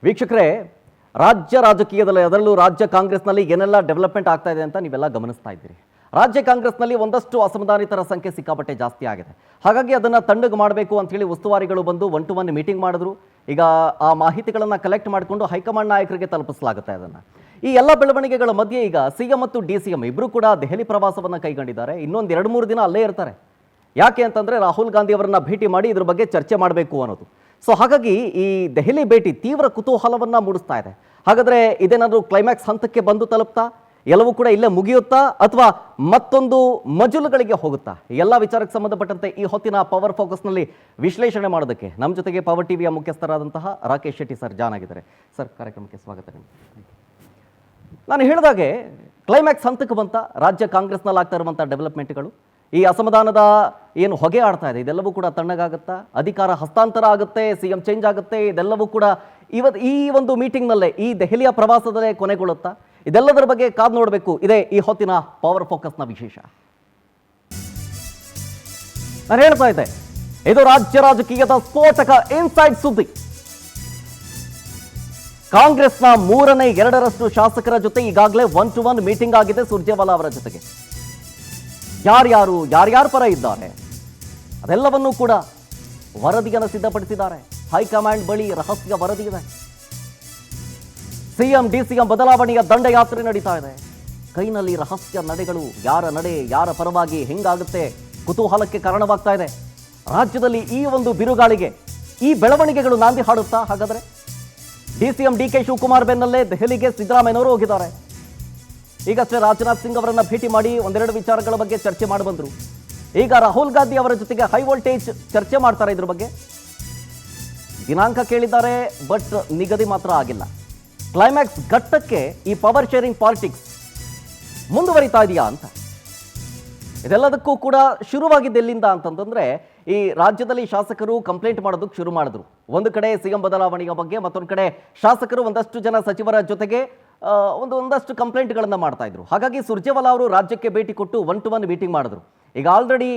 ವೀಕ್ಷಕರೇ, ರಾಜ್ಯ ರಾಜಕೀಯದಲ್ಲಿ ಅದರಲ್ಲೂ ರಾಜ್ಯ ಕಾಂಗ್ರೆಸ್ನಲ್ಲಿ ಏನೆಲ್ಲ ಡೆವಲಪ್ಮೆಂಟ್ ಆಗ್ತಾ ಇದೆ ಅಂತ ನೀವೆಲ್ಲ ಗಮನಿಸ್ತಾ ಇದ್ದೀರಿ. ರಾಜ್ಯ ಕಾಂಗ್ರೆಸ್ನಲ್ಲಿ ಒಂದಷ್ಟು ಅಸಮಾಧಾನಿತರ ಸಂಖ್ಯೆ ಸಿಕ್ಕಾಪಟ್ಟೆ ಜಾಸ್ತಿ ಆಗಿದೆ. ಹಾಗಾಗಿ ಅದನ್ನು ತಣ್ಣಗೆ ಮಾಡಬೇಕು ಅಂತೇಳಿ ಉಸ್ತುವಾರಿಗಳು ಬಂದು 1-to-1 ಮೀಟಿಂಗ್ ಮಾಡಿದ್ರು. ಈಗ ಆ ಮಾಹಿತಿಗಳನ್ನು ಕಲೆಕ್ಟ್ ಮಾಡಿಕೊಂಡು ಹೈಕಮಾಂಡ್ ನಾಯಕರಿಗೆ ತಲುಪಿಸಲಾಗುತ್ತೆ. ಅದನ್ನು ಈ ಎಲ್ಲ ಬೆಳವಣಿಗೆಗಳ ಮಧ್ಯೆ ಈಗ ಸಿಎಂ ಮತ್ತು ಡಿ.ಸಿ.ಎಂ ಇಬ್ಬರು ಕೂಡ ದೆಹಲಿ ಪ್ರವಾಸವನ್ನು ಕೈಗೊಂಡಿದ್ದಾರೆ. ಇನ್ನೊಂದು 2-3 ದಿನ ಅಲ್ಲೇ ಇರ್ತಾರೆ. ಯಾಕೆ ಅಂತಂದರೆ ರಾಹುಲ್ ಗಾಂಧಿ ಅವರನ್ನ ಭೇಟಿ ಮಾಡಿ ಇದ್ರ ಬಗ್ಗೆ ಚರ್ಚೆ ಮಾಡಬೇಕು ಅನ್ನೋದು. ಸೊ ಹಾಗಾಗಿ ಈ ದೆಹಲಿ ಭೇಟಿ ತೀವ್ರ ಕುತೂಹಲವನ್ನು ಮೂಡಿಸ್ತಾ ಇದೆ. ಹಾಗಾದರೆ ಇದೇನಾದರೂ ಕ್ಲೈಮ್ಯಾಕ್ಸ್ ಹಂತಕ್ಕೆ ಬಂದು ತಲುಪ್ತಾ, ಎಲ್ಲವೂ ಕೂಡ ಇಲ್ಲೇ ಮುಗಿಯುತ್ತಾ ಅಥವಾ ಮತ್ತೊಂದು ಮಜಲುಗಳಿಗೆ ಹೋಗುತ್ತಾ? ಎಲ್ಲ ವಿಚಾರಕ್ಕೆ ಸಂಬಂಧಪಟ್ಟಂತೆ ಈ ಹೊತ್ತಿನ ಪವರ್ ಫೋಕಸ್ನಲ್ಲಿ ವಿಶ್ಲೇಷಣೆ ಮಾಡೋದಕ್ಕೆ ನಮ್ಮ ಜೊತೆಗೆ ಪವರ್ ಟಿವಿಯ ಮುಖ್ಯಸ್ಥರಾದಂತಹ ರಾಕೇಶ್ ಶೆಟ್ಟಿ ಸರ್ ಜಾನ್ ಆಗಿದ್ದಾರೆ. ಸರ್, ಕಾರ್ಯಕ್ರಮಕ್ಕೆ ಸ್ವಾಗತ. ನಾನು ಹೇಳಿದಾಗೆ ಕ್ಲೈಮ್ಯಾಕ್ಸ್ ಹಂತಕ್ಕೆ ಬಂತ ರಾಜ್ಯ ಕಾಂಗ್ರೆಸ್ನಲ್ಲಿ ಆಗ್ತಾ ಇರುವಂಥ ಡೆವಲಪ್ಮೆಂಟ್ಗಳು, ಈ ಅಸಮಾಧಾನದ ಏನು ಹೊಗೆ ಆಡ್ತಾ ಇದೆ, ಇದೆಲ್ಲವೂ ಕೂಡ ತಣ್ಣಗಾಗುತ್ತಾ? ಅಧಿಕಾರ ಹಸ್ತಾಂತರ ಆಗುತ್ತೆ, ಸಿಎಂ ಚೇಂಜ್ ಆಗುತ್ತೆ, ಇದೆಲ್ಲವೂ ಕೂಡ ಈ ಒಂದು ಮೀಟಿಂಗ್ನಲ್ಲೇ, ಈ ದೆಹಲಿಯ ಪ್ರವಾಸದಲ್ಲೇ ಕೊನೆಗೊಳ್ಳುತ್ತಾ? ಇದೆಲ್ಲದರ ಬಗ್ಗೆ ಕಾದು ನೋಡಬೇಕು. ಇದೇ ಈ ಹೊತ್ತಿನ ಪವರ್ ಫೋಕಸ್ನ ವಿಶೇಷ. ನಾನು ಹೇಳ್ತಾ ಇದ್ದೆ, ಇದು ರಾಜ್ಯ ರಾಜಕೀಯದ ಸ್ಫೋಟಕ ಇನ್ಸೈಡ್ ಸುದ್ದಿ. ಕಾಂಗ್ರೆಸ್ನ 3/2 ಶಾಸಕರ ಜೊತೆ ಈಗಾಗಲೇ 1-to-1 ಮೀಟಿಂಗ್ ಆಗಿದೆ ಸುರ್ಜೇವಾಲಾ ಅವರ ಜೊತೆಗೆ. ಯಾರ್ಯಾರ ಪರ ಇದ್ದಾರೆ ಅದೆಲ್ಲವನ್ನೂ ಕೂಡ ವರದಿಯನ್ನು ಸಿದ್ಧಪಡಿಸಿದ್ದಾರೆ. ಹೈಕಮಾಂಡ್ ಬಳಿ ರಹಸ್ಯ ವರದಿ ಇದೆ. ಸಿಎಂ ಡಿ.ಸಿ.ಎಂ ಬದಲಾವಣೆಯ ದಂಡಯಾತ್ರೆ ನಡೀತಾ ಇದೆ. ಕೈನಲ್ಲಿ ರಹಸ್ಯ ನಡೆಗಳು, ಯಾರ ನಡೆ ಯಾರ ಪರವಾಗಿ ಹೆಂಗಾಗುತ್ತೆ, ಕುತೂಹಲಕ್ಕೆ ಕಾರಣವಾಗ್ತಾ ಇದೆ. ರಾಜ್ಯದಲ್ಲಿ ಈ ಒಂದು ಬಿರುಗಾಳಿಗೆ ಈ ಬೆಳವಣಿಗೆಗಳು ನಾಂದಿ ಹಾಡುತ್ತಾ? ಹಾಗಾದ್ರೆ ಡಿ.ಸಿ.ಎಂ ಡಿ.ಕೆ. ಶಿವಕುಮಾರ್ ಬೆನ್ನಲ್ಲೇ ದೆಹಲಿಗೆ ಸಿದ್ದರಾಮಯ್ಯನವರು ಹೋಗಿದ್ದಾರೆ. ಈಗಷ್ಟೇ ರಾಜನಾಥ್ ಸಿಂಗ್ ಅವರನ್ನ ಭೇಟಿ ಮಾಡಿ 1-2 ವಿಚಾರಗಳ ಬಗ್ಗೆ ಚರ್ಚೆ ಮಾಡಿ ಬಂದರು. ಈಗ ರಾಹುಲ್ ಗಾಂಧಿ ಅವರ ಜೊತೆಗೆ ಹೈ ವೋಲ್ಟೇಜ್ ಚರ್ಚೆ ಮಾಡ್ತಾರೆ. ಇದ್ರ ಬಗ್ಗೆ ದಿನಾಂಕ ಕೇಳಿದ್ದಾರೆ, ಬಟ್ ನಿಗದಿ ಮಾತ್ರ ಆಗಿಲ್ಲ. ಕ್ಲೈಮ್ಯಾಕ್ಸ್ ಘಟ್ಟಕ್ಕೆ ಈ ಪವರ್ ಶೇರಿಂಗ್ ಪಾಲಿಟಿಕ್ಸ್ ಮುಂದುವರಿತಾ ಇದೆಯಾ ಅಂತ. ಇದೆಲ್ಲದಕ್ಕೂ ಕೂಡ ಶುರುವಾಗಿದ್ದು ಎಲ್ಲಿಂದ ಅಂತಂದ್ರೆ, ಈ ರಾಜ್ಯದಲ್ಲಿ ಶಾಸಕರು ಕಂಪ್ಲೇಂಟ್ ಮಾಡೋದಕ್ಕೆ ಶುರು ಮಾಡಿದ್ರು. ಒಂದು ಕಡೆ ಸಿಎಂ ಬದಲಾವಣೆಯ ಬಗ್ಗೆ, ಮತ್ತೊಂದು ಕಡೆ ಶಾಸಕರು ಒಂದಷ್ಟು ಜನ ಸಚಿವರ ಜೊತೆಗೆ ಒಂದಷ್ಟು ಕಂಪ್ಲೇಂಟ್ಗಳನ್ನು ಮಾಡ್ತಾ ಇದ್ರು. ಹಾಗಾಗಿ ಸುರ್ಜೇವಾಲಾ ಅವರು ರಾಜ್ಯಕ್ಕೆ ಭೇಟಿ ಕೊಟ್ಟು 1-to-1 ಮೀಟಿಂಗ್ ಮಾಡಿದ್ರು. ಈಗ ಆಲ್ರೆಡಿ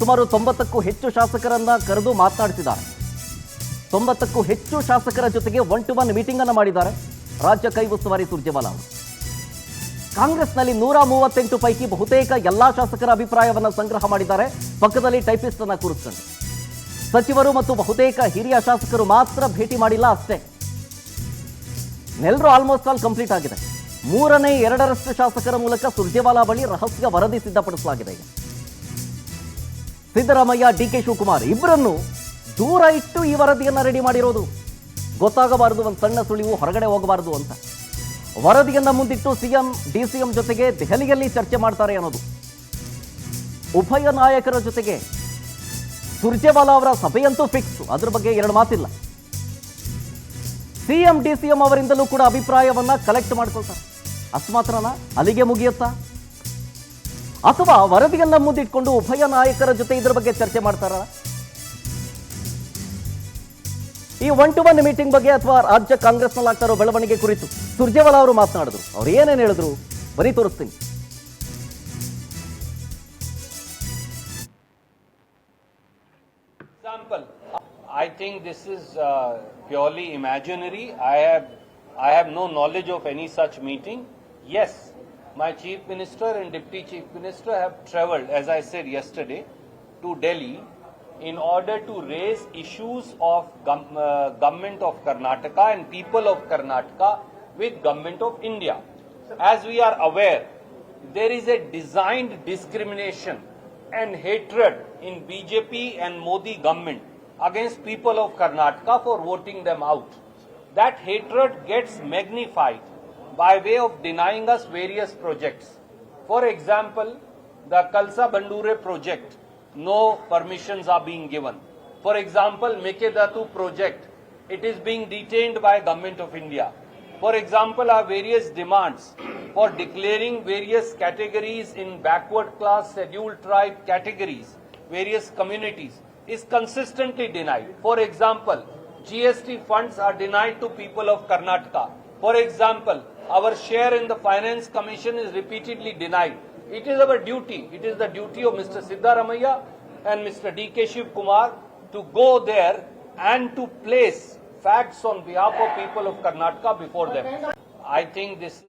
ಸುಮಾರು 90ಕ್ಕೂ ಹೆಚ್ಚು ಶಾಸಕರನ್ನ ಕರೆದು ಮಾತನಾಡಿಸಿದ್ದಾರೆ. 90ಕ್ಕೂ ಹೆಚ್ಚು ಶಾಸಕರ ಜೊತೆಗೆ 1-to-1 ಮೀಟಿಂಗ್ ಅನ್ನು ಮಾಡಿದ್ದಾರೆ ರಾಜ್ಯ ಕೈ ಉಸ್ತುವಾರಿ ಸುರ್ಜೇವಾಲಾ ಅವರು. ಕಾಂಗ್ರೆಸ್ನಲ್ಲಿ 138 ಪೈಕಿ ಬಹುತೇಕ ಎಲ್ಲಾ ಶಾಸಕರ ಅಭಿಪ್ರಾಯವನ್ನು ಸಂಗ್ರಹ ಮಾಡಿದ್ದಾರೆ. ಪಕ್ಕದಲ್ಲಿ ಟೈಪಿಸ್ಟ್ ಅನ್ನ ಕೂರಿಸ್ಕೊಂಡು ಸಚಿವರು ಮತ್ತು ಬಹುತೇಕ ಹಿರಿಯ ಶಾಸಕರು ಮಾತ್ರ ಭೇಟಿ ಮಾಡಿಲ್ಲ ಅಷ್ಟೇ. ಎಲ್ಲರೂ ಆಲ್ಮೋಸ್ಟ್ ಆಲ್ ಕಂಪ್ಲೀಟ್ ಆಗಿದೆ. 3/2 ಶಾಸಕರ ಮೂಲಕ ಸುರ್ಜೇವಾಲಾ ಬಳಿ ರಹಸ್ಯ ವರದಿ ಸಿದ್ಧಪಡಿಸಲಾಗಿದೆ. ಈಗ ಸಿದ್ದರಾಮಯ್ಯ, ಡಿ.ಕೆ. ಶಿವಕುಮಾರ್ ಇಬ್ಬರನ್ನು ದೂರ ಇಟ್ಟು ಈ ವರದಿಯನ್ನ ರೆಡಿ ಮಾಡಿರೋದು. ಗೊತ್ತಾಗಬಾರದು, ಒಂದು ಸಣ್ಣ ಸುಳಿವು ಹೊರಗಡೆ ಹೋಗಬಾರದು ಅಂತ ವರದಿಯನ್ನ ಮುಂದಿಟ್ಟು ಸಿಎಂ ಡಿ.ಸಿ.ಎಂ ಜೊತೆಗೆ ದೆಹಲಿಯಲ್ಲಿ ಚರ್ಚೆ ಮಾಡ್ತಾರೆ ಅನ್ನೋದು. ಉಭಯ ನಾಯಕರ ಜೊತೆಗೆ ಸುರ್ಜೇವಾಲಾ ಅವರ ಸಭೆಯಂತೂ ಫಿಕ್ಸ್, ಅದ್ರ ಬಗ್ಗೆ 2 ಮಾತಿಲ್ಲ. ಸಿಎಂ ಡಿ.ಸಿ.ಎಂ ಅವರಿಂದಲೂ ಕೂಡ ಅಭಿಪ್ರಾಯವನ್ನ ಕಲೆಕ್ಟ್ ಮಾಡ್ಕೊಳ್ತಾರೆ. ಅಷ್ಟು ಮಾತ್ರನಾ, ಅಲ್ಲಿಗೆ ಮುಗಿಯುತ್ತಾ? ಅಥವಾ ವರದಿಯನ್ನ ಮುಂದಿಟ್ಕೊಂಡು ಉಭಯ ನಾಯಕರ ಜೊತೆ ಇದರ ಬಗ್ಗೆ ಚರ್ಚೆ ಮಾಡ್ತಾರ? ಈ 1-to-1 ಮೀಟಿಂಗ್ ಬಗ್ಗೆ ಅಥವಾ ರಾಜ್ಯ ಕಾಂಗ್ರೆಸ್ನಲ್ಲಿ ಆಗ್ತಾ ಇರೋ ಬೆಳವಣಿಗೆ ಕುರಿತು ಸುರ್ಜೇವಾಲಾ ಅವರು ಮಾತನಾಡಿದ್ರು. ಅವ್ರು ಏನೇನು ಹೇಳಿದ್ರು ಬರೀ ತೋರಿಸ್ತೀನಿ. I think this is purely imaginary. I have no knowledge of any such meeting. Yes, my Chief Minister and Deputy Chief Minister have travelled, as I said yesterday, to Delhi in order to raise issues of government of Karnataka and people of Karnataka with government of India. As we are aware, there is a designed discrimination and hatred in BJP and Modi government against people of Karnataka for voting them out. That hatred gets magnified by way of denying us various projects. For example, the Kalsa Bandure project, no permissions are being given. For example, Mekedatu project, it is being detained by Government of India. For example, our various demands for declaring various categories in backward class, scheduled tribe categories, various communities, is consistently denied. For example, GST funds are denied to people of Karnataka. For example, our share in the Finance Commission is repeatedly denied. It is our duty, it is the duty of Mr. Siddaramaiah and Mr. D.K. Shiv Kumar to go there and to place facts on behalf of people of Karnataka before them. I think this